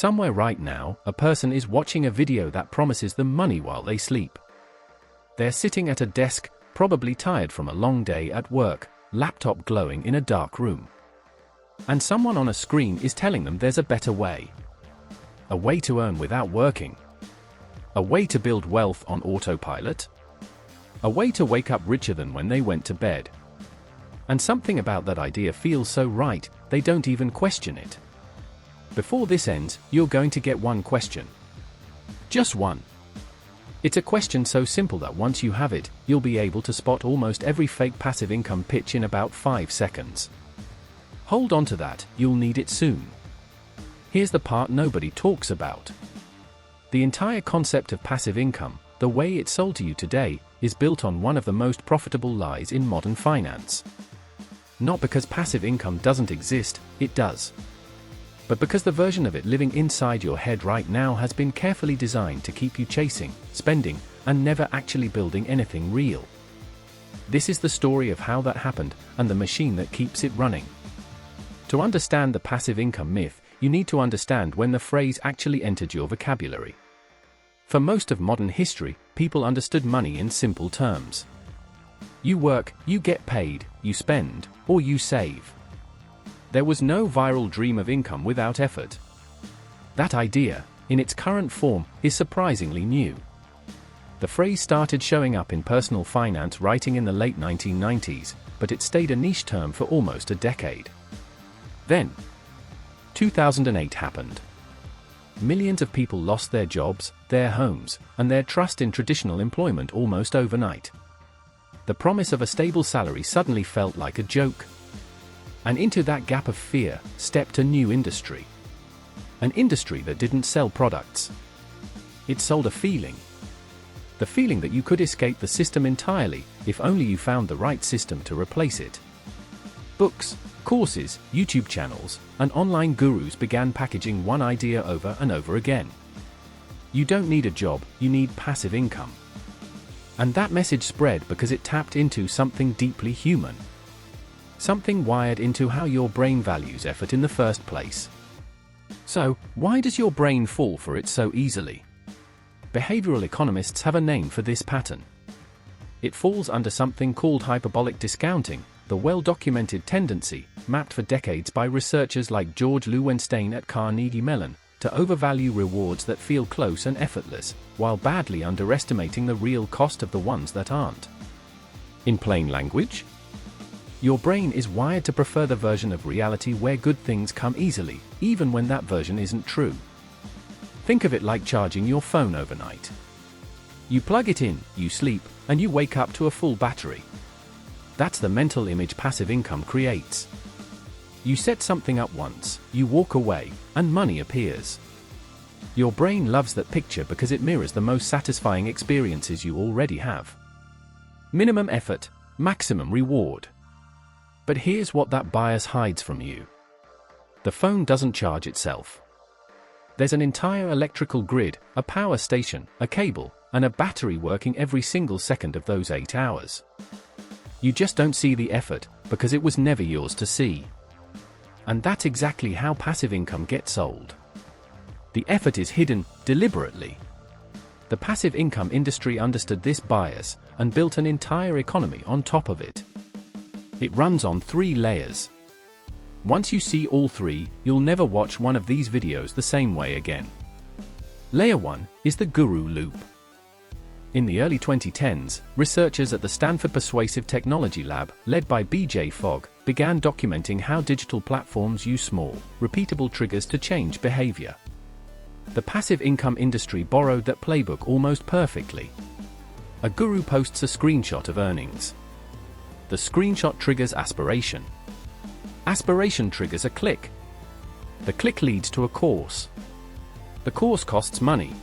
Somewhere right now, a person is watching a video that promises them money while they sleep. They're sitting at a desk, probably tired from a long day at work, laptop glowing in a dark room. And someone on a screen is telling them there's a better way. A way to earn without working. A way to build wealth on autopilot. A way to wake up richer than when they went to bed. And something about that idea feels so right, they don't even question it. Before this ends, you're going to get one question. Just one. It's a question so simple that once you have it, you'll be able to spot almost every fake passive income pitch in about 5 seconds. Hold on to that, you'll need it soon. Here's the part nobody talks about. The entire concept of passive income, the way it's sold to you today, is built on one of the most profitable lies in modern finance. Not because passive income doesn't exist, it does. But because the version of it living inside your head right now has been carefully designed to keep you chasing, spending, and never actually building anything real. This is the story of how that happened, and the machine that keeps it running. To understand the passive income myth, you need to understand when the phrase actually entered your vocabulary. For most of modern history, people understood money in simple terms. You work, you get paid, you spend, or you save. There was no viral dream of income without effort. That idea, in its current form, is surprisingly new. The phrase started showing up in personal finance writing in the late 1990s, but it stayed a niche term for almost a decade. Then, 2008 happened. Millions of people lost their jobs, their homes, and their trust in traditional employment almost overnight. The promise of a stable salary suddenly felt like a joke. And into that gap of fear stepped a new industry. An industry that didn't sell products. It sold a feeling. The feeling that you could escape the system entirely, if only you found the right system to replace it. Books, courses, YouTube channels, and online gurus began packaging one idea over and over again. You don't need a job, you need passive income. And that message spread because it tapped into something deeply human. Something wired into how your brain values effort in the first place. So, why does your brain fall for it so easily? Behavioral economists have a name for this pattern. It falls under something called hyperbolic discounting, the well-documented tendency, mapped for decades by researchers like George Loewenstein at Carnegie Mellon, to overvalue rewards that feel close and effortless, while badly underestimating the real cost of the ones that aren't. In plain language? Your brain is wired to prefer the version of reality where good things come easily, even when that version isn't true. Think of it like charging your phone overnight. You plug it in, you sleep, and you wake up to a full battery. That's the mental image passive income creates. You set something up once, you walk away, and money appears. Your brain loves that picture because it mirrors the most satisfying experiences you already have. Minimum effort, maximum reward. But here's what that bias hides from you. The phone doesn't charge itself. There's an entire electrical grid, a power station, a cable, and a battery working every single second of those 8 hours. You just don't see the effort, because it was never yours to see. And that's exactly how passive income gets sold. The effort is hidden, deliberately. The passive income industry understood this bias, and built an entire economy on top of it. It runs on 3 layers. Once you see all 3, you'll never watch one of these videos the same way again. Layer 1 is the guru loop. In the early 2010s, researchers at the Stanford Persuasive Technology Lab, led by B.J. Fogg, began documenting how digital platforms use small, repeatable triggers to change behavior. The passive income industry borrowed that playbook almost perfectly. A guru posts a screenshot of earnings. The screenshot triggers aspiration. Aspiration triggers a click. The click leads to a course. The course costs money.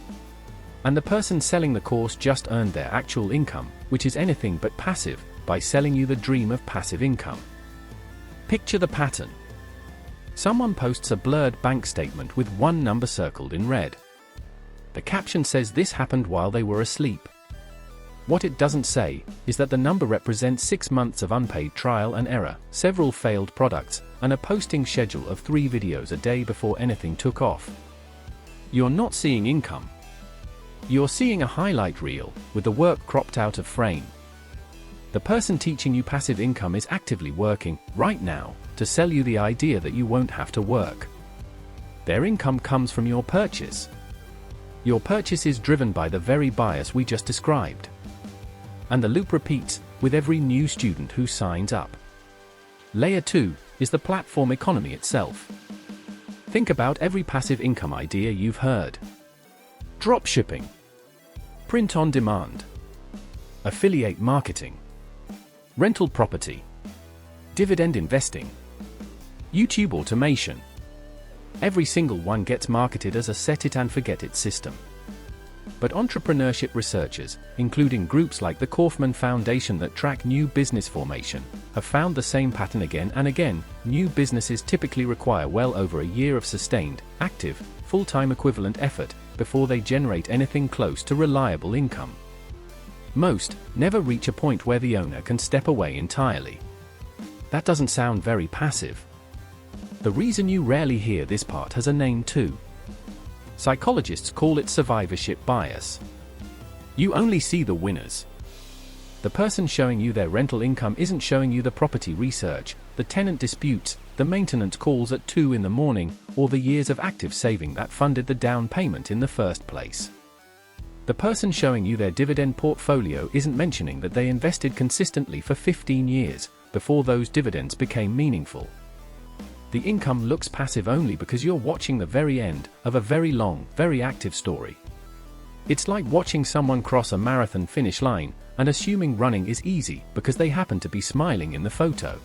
And the person selling the course just earned their actual income, which is anything but passive, by selling you the dream of passive income. Picture the pattern. Someone posts a blurred bank statement with one number circled in red. The caption says this happened while they were asleep. What it doesn't say is that the number represents 6 months of unpaid trial and error, several failed products, and a posting schedule of 3 videos a day before anything took off. You're not seeing income. You're seeing a highlight reel, with the work cropped out of frame. The person teaching you passive income is actively working, right now, to sell you the idea that you won't have to work. Their income comes from your purchase. Your purchase is driven by the very bias we just described. And the loop repeats with every new student who signs up. Layer 2 is the platform economy itself. Think about every passive income idea you've heard. Dropshipping, print on demand, affiliate marketing, rental property, dividend investing, YouTube automation. Every single one gets marketed as a set-it-and-forget-it system. But entrepreneurship researchers, including groups like the Kaufman Foundation that track new business formation, have found the same pattern again and again. New businesses typically require well over a year of sustained, active, full-time equivalent effort before they generate anything close to reliable income. Most never reach a point where the owner can step away entirely. That doesn't sound very passive. The reason you rarely hear this part has a name too. Psychologists call it survivorship bias. You only see the winners. The person showing you their rental income isn't showing you the property research, the tenant disputes, the maintenance calls at 2 in the morning, or the years of active saving that funded the down payment in the first place. The person showing you their dividend portfolio isn't mentioning that they invested consistently for 15 years before those dividends became meaningful. The income looks passive only because you're watching the very end of a very long, very active story. It's like watching someone cross a marathon finish line and assuming running is easy because they happen to be smiling in the photo.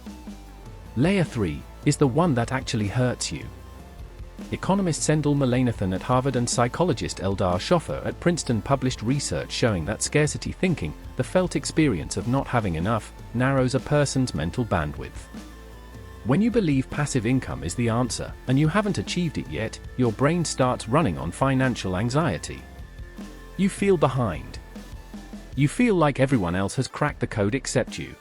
Layer 3 is the one that actually hurts you. Economist Sendhil Mullainathan at Harvard and psychologist Eldar Shofar at Princeton published research showing that scarcity thinking, the felt experience of not having enough, narrows a person's mental bandwidth. When you believe passive income is the answer, and you haven't achieved it yet, your brain starts running on financial anxiety. You feel behind. You feel like everyone else has cracked the code except you.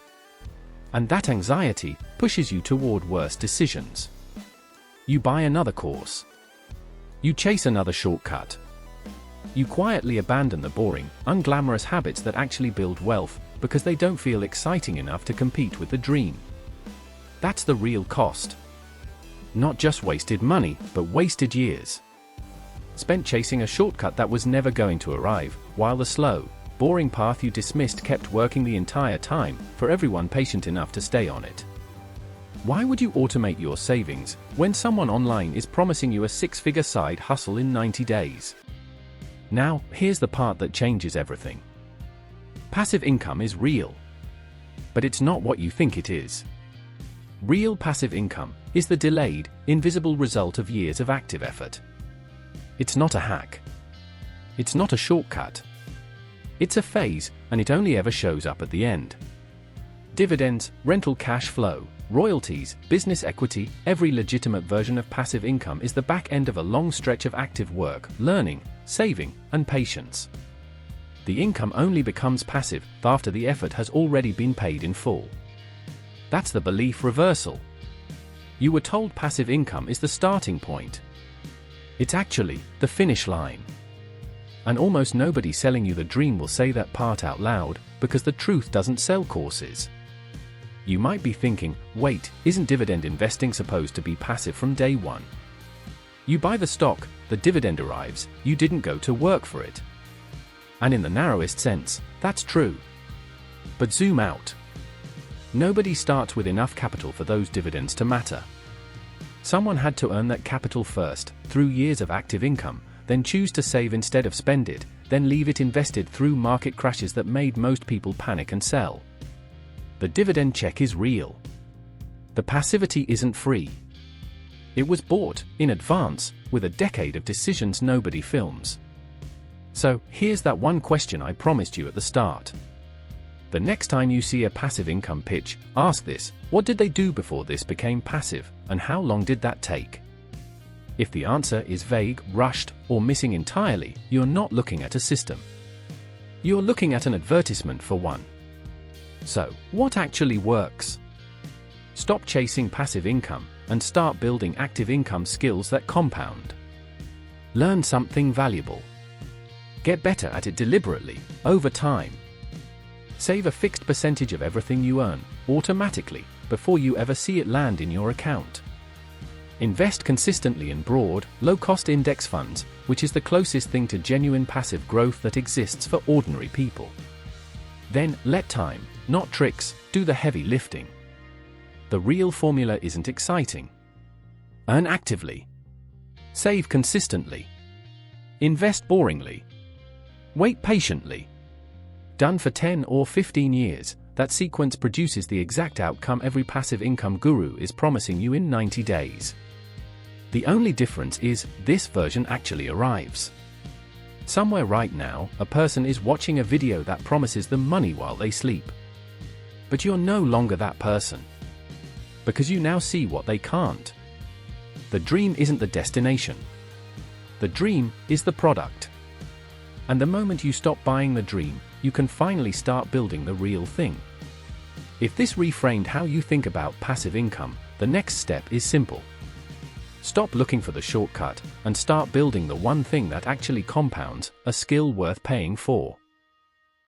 And that anxiety pushes you toward worse decisions. You buy another course. You chase another shortcut. You quietly abandon the boring, unglamorous habits that actually build wealth, because they don't feel exciting enough to compete with the dream. That's the real cost. Not just wasted money, but wasted years. Spent chasing a shortcut that was never going to arrive, while the slow, boring path you dismissed kept working the entire time, for everyone patient enough to stay on it. Why would you automate your savings, when someone online is promising you a 6-figure side hustle in 90 days? Now, here's the part that changes everything. Passive income is real. But it's not what you think it is. Real passive income is the delayed, invisible result of years of active effort. It's not a hack. It's not a shortcut. It's a phase, and it only ever shows up at the end. Dividends, rental cash flow, royalties, business equity, every legitimate version of passive income is the back end of a long stretch of active work, learning, saving, and patience. The income only becomes passive after the effort has already been paid in full. That's the belief reversal. You were told passive income is the starting point. It's actually the finish line. And almost nobody selling you the dream will say that part out loud, because the truth doesn't sell courses. You might be thinking, wait, isn't dividend investing supposed to be passive from day one? You buy the stock, the dividend arrives, you didn't go to work for it. And in the narrowest sense, that's true. But zoom out. Nobody starts with enough capital for those dividends to matter. Someone had to earn that capital first, through years of active income, then choose to save instead of spend it, then leave it invested through market crashes that made most people panic and sell. The dividend check is real. The passivity isn't free. It was bought, in advance, with a decade of decisions nobody films. So, here's that one question I promised you at the start. The next time you see a passive income pitch, ask this: what did they do before this became passive, and how long did that take? If the answer is vague, rushed, or missing entirely, you're not looking at a system. You're looking at an advertisement for one. So, what actually works? Stop chasing passive income, and start building active income skills that compound. Learn something valuable. Get better at it deliberately, over time. Save a fixed percentage of everything you earn, automatically, before you ever see it land in your account. Invest consistently in broad, low-cost index funds, which is the closest thing to genuine passive growth that exists for ordinary people. Then, let time, not tricks, do the heavy lifting. The real formula isn't exciting. Earn actively. Save consistently. Invest boringly. Wait patiently. Done for 10 or 15 years, that sequence produces the exact outcome every passive income guru is promising you in 90 days. The only difference is, this version actually arrives. Somewhere right now, a person is watching a video that promises them money while they sleep. But you're no longer that person. Because you now see what they can't. The dream isn't the destination. The dream is the product. And the moment you stop buying the dream, you can finally start building the real thing. If this reframed how you think about passive income, the next step is simple. Stop looking for the shortcut, and start building the one thing that actually compounds, a skill worth paying for.